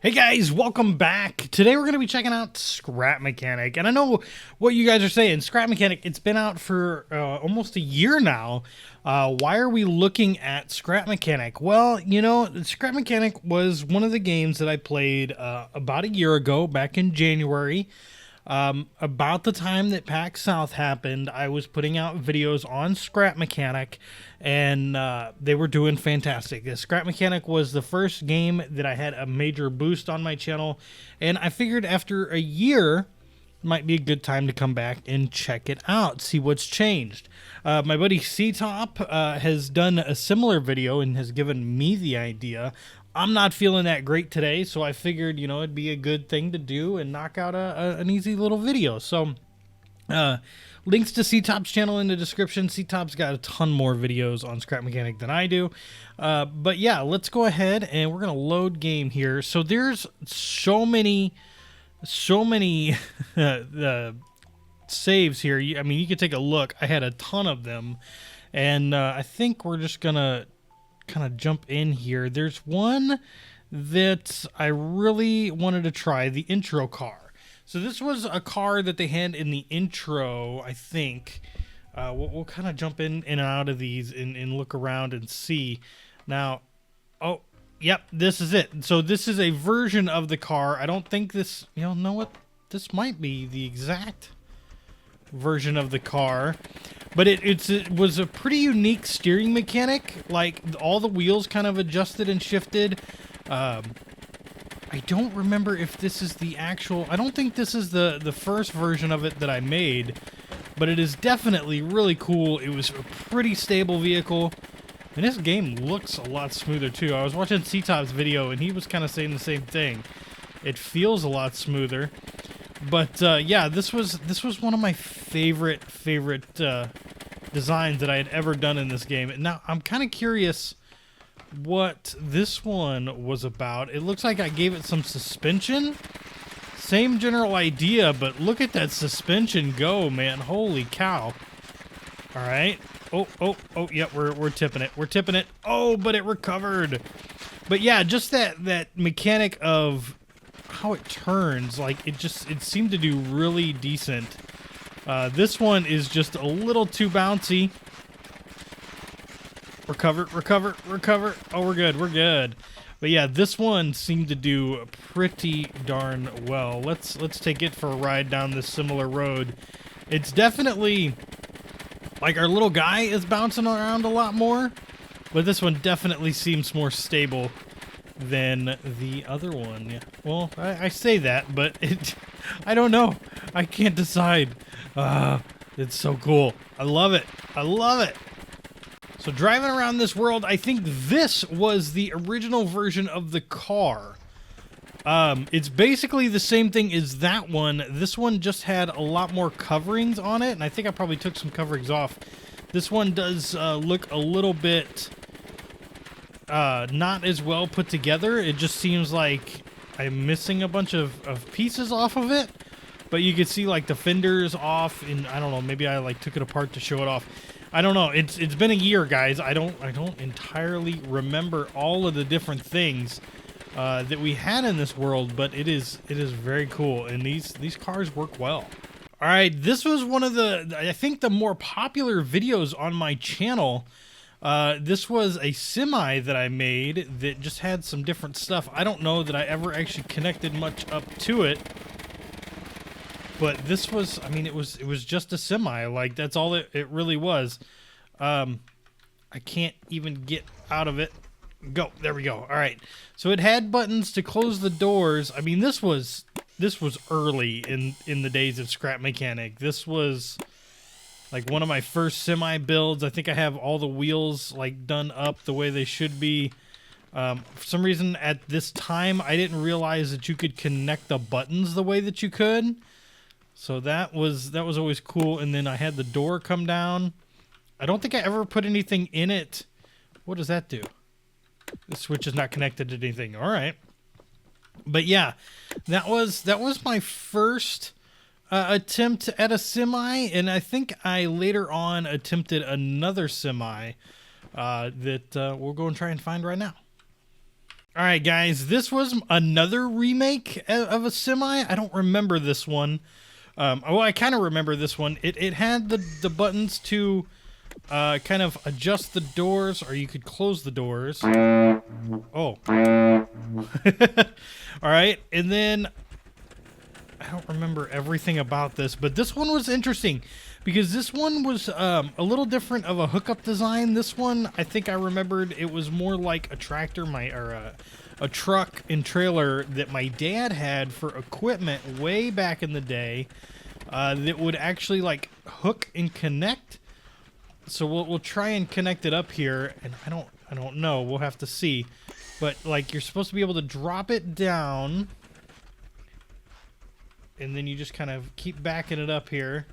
Hey guys, welcome back. Today we're going to be checking out Scrap Mechanic. And I know what you guys are saying. Scrap Mechanic, it's been out for almost a year now. Why are we looking at Scrap Mechanic? Well, you know, Scrap Mechanic was one of the games that I played about a year ago, back in January. About the time that PAX South happened, I was putting out videos on Scrap Mechanic, and they were doing fantastic. The Scrap Mechanic was the first game that I had a major boost on my channel, and I figured after a year might be a good time to come back and check it out, see what's changed. My buddy C-Top has done a similar video and has given me the idea. I'm not feeling that great today, so I figured, you know, it'd be a good thing to do and knock out an easy little video. So, links to C-Top's channel in the description. C-Top's got a ton more videos on Scrap Mechanic than I do. But yeah, let's go ahead and we're going to load game here. So there's so many saves here. I mean, you can take a look. I had a ton of them. And I think we're just going to kind of jump in here. There's one that I really wanted to try, the intro car. So this was a car that they had in the intro, I think. We'll kind of jump in and out of these and look around and see. Now, oh, yep, this is it. So this is a version of the car. I don't think this, you know what? This might be the exact version of the car. But it was a pretty unique steering mechanic. Like, all the wheels kind of adjusted and shifted. I don't remember if this is the actual... I don't think this is the first version of it that I made. But it is definitely really cool. It was a pretty stable vehicle. And this game looks a lot smoother, too. I was watching C-Top's video, and he was kind of saying the same thing. It feels a lot smoother. But yeah, this was one of my favorite designs that I had ever done in this game. Now I'm kind of curious what this one was about. It looks like I gave it some suspension. Same general idea, but look at that suspension go, man! Holy cow! All right. Oh, yeah, we're tipping it. We're tipping it. Oh, but it recovered. But yeah, just that mechanic of how it turns, like it seemed to do really decent. This one is just a little too bouncy. Recover. Oh, we're good. But yeah, this one seemed to do pretty darn well. Let's take it for a ride down this similar road. It's definitely like our little guy is bouncing around a lot more, but this one definitely seems more stable than the other one. Yeah. Well, I say that, but I don't know. I can't decide. It's so cool. I love it. So driving around this world, I think this was the original version of the car. It's basically the same thing as that one. This one just had a lot more coverings on it, and I think I probably took some coverings off. This one does look a little bit not as well put together. It just seems like I'm missing a bunch of pieces off of it. But you can see like the fenders off, and I don't know, maybe I like took it apart to show it off. I don't know. It's been a year, guys. I don't entirely remember all of the different things that we had in this world, but it is very cool, and these cars work well. All right, this was one of the, I think, the more popular videos on my channel. This was a semi that I made that just had some different stuff. I don't know that I ever actually connected much up to it. But this was, I mean, it was just a semi. Like, that's all it really was. I can't even get out of it. Go. There we go. All right. So it had buttons to close the doors. I mean, this was early in the days of Scrap Mechanic. This was like one of my first semi builds. I think I have all the wheels like done up the way they should be. For some reason at this time, I didn't realize that you could connect the buttons the way that you could. So that was always cool. And then I had the door come down. I don't think I ever put anything in it. What does that do? The switch is not connected to anything. All right. But yeah, that was my first attempt at a semi, and I think I later on attempted another semi that we'll go and try and find right now. All right, guys, this was another remake of a semi. I don't remember this one. Well, I kind of remember this one. It had the buttons to kind of adjust the doors, or you could close the doors. Oh. All right, and then I don't remember everything about this, but this one was interesting because this one was a little different of a hookup design. This one, I think I remembered it was more like a tractor, a truck and trailer that my dad had for equipment way back in the day that would actually like hook and connect. So we'll try and connect it up here, and I don't know. We'll have to see. But like you're supposed to be able to drop it down, and then you just kind of keep backing it up here.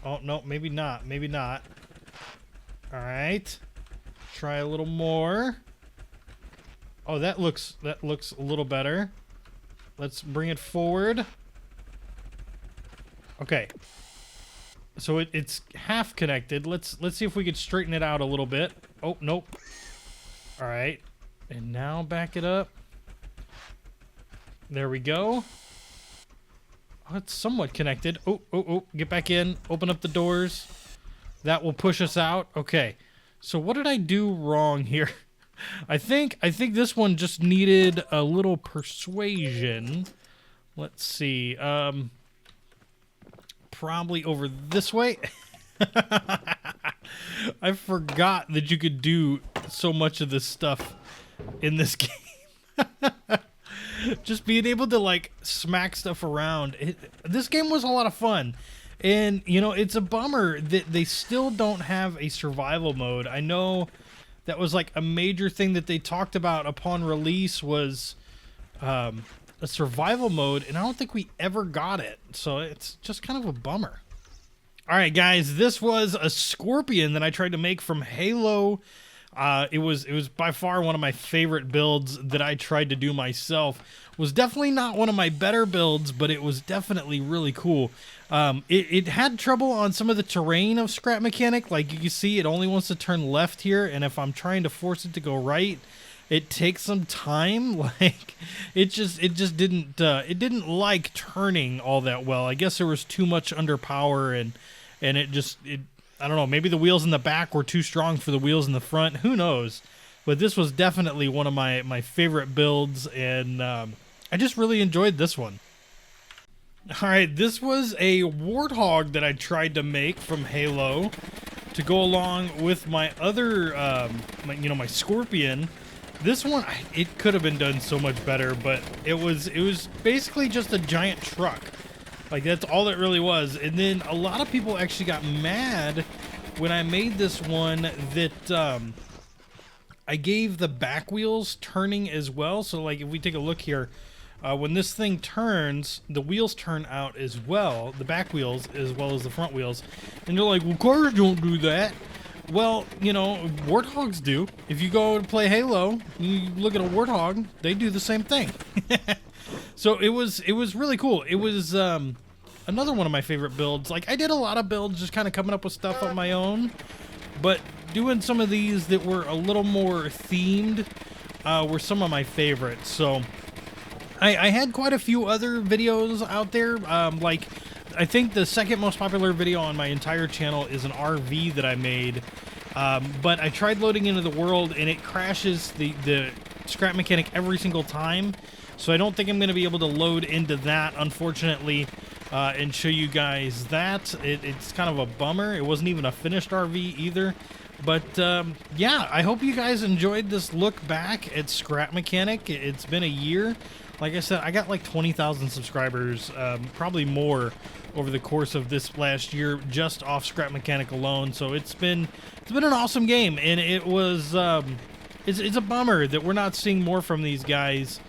Oh no, maybe not. Maybe not. All right. Try a little more. Oh, that looks a little better. Let's bring it forward. Okay. So it's half connected. Let's see if we could straighten it out a little bit. Oh, nope. All right. And now back it up. There we go. Oh, it's somewhat connected. Oh, get back in. Open up the doors. That will push us out. Okay. So what did I do wrong here? I think this one just needed a little persuasion. Let's see. Probably over this way. I forgot that you could do so much of this stuff in this game. Just being able to like smack stuff around. This game was a lot of fun. And, you know, it's a bummer that they still don't have a survival mode. I know that was like a major thing that they talked about upon release was a survival mode, and I don't think we ever got it. So it's just kind of a bummer. All right, guys, this was a scorpion that I tried to make from Halo. It was by far one of my favorite builds that I tried to do myself. Was definitely not one of my better builds, but it was definitely really cool. It had trouble on some of the terrain of Scrap Mechanic. Like you can see, it only wants to turn left here, and if I'm trying to force it to go right, it takes some time. Like it just didn't like turning all that well. I guess there was too much under power, and it I don't know, maybe the wheels in the back were too strong for the wheels in the front. Who knows? But this was definitely one of my favorite builds, and I just really enjoyed this one. All right, this was a warthog that I tried to make from Halo to go along with my other, my scorpion. This one, it could have been done so much better, but it was basically just a giant truck. Like, that's all it really was. And then a lot of people actually got mad when I made this one that I gave the back wheels turning as well. So, like, if we take a look here, when this thing turns, the wheels turn out as well, the back wheels as well as the front wheels. And they're like, well, cars don't do that. Well, you know, warthogs do. If you go to play Halo, you look at a warthog, they do the same thing. So it was really cool. It was another one of my favorite builds. Like, I did a lot of builds just kind of coming up with stuff on my own, but doing some of these that were a little more themed were some of my favorites. So I had quite a few other videos out there. Like, I think the second most popular video on my entire channel is an RV that I made. But I tried loading into the world, and it crashes the Scrap Mechanic every single time. So I don't think I'm going to be able to load into that, unfortunately, and show you guys that. It's kind of a bummer. It wasn't even a finished RV either. But yeah, I hope you guys enjoyed this look back at Scrap Mechanic. It's been a year. Like I said, I got like 20,000 subscribers, probably more over the course of this last year, just off Scrap Mechanic alone. So it's been an awesome game, and it was it's a bummer that we're not seeing more from these guys.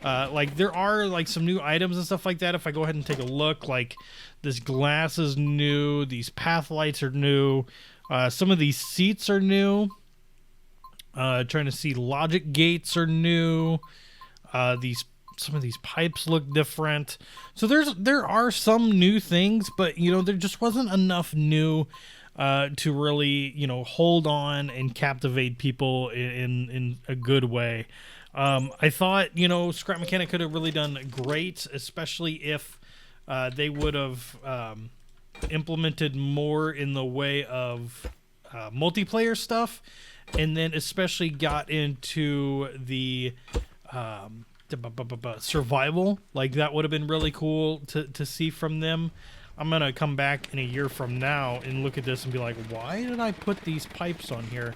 Like, there are like some new items and stuff like that. If I go ahead and take a look, like this glass is new, these path lights are new, some of these seats are new. Trying to see, logic gates are new. Some of these pipes look different. So there are some new things, but you know, there just wasn't enough new to really, you know, hold on and captivate people in a good way. I thought, you know, Scrap Mechanic could have really done great, especially if they would have implemented more in the way of multiplayer stuff, and then especially got into the survival. Like, that would have been really cool to see from them. I'm gonna come back in a year from now and look at this and be like, why did I put these pipes on here?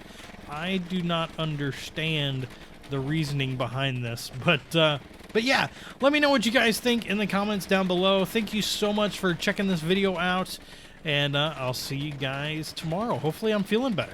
I do not understand the reasoning behind this. But yeah, let me know what you guys think in the comments down below. Thank you so much for checking this video out, and I'll see you guys tomorrow. Hopefully I'm feeling better.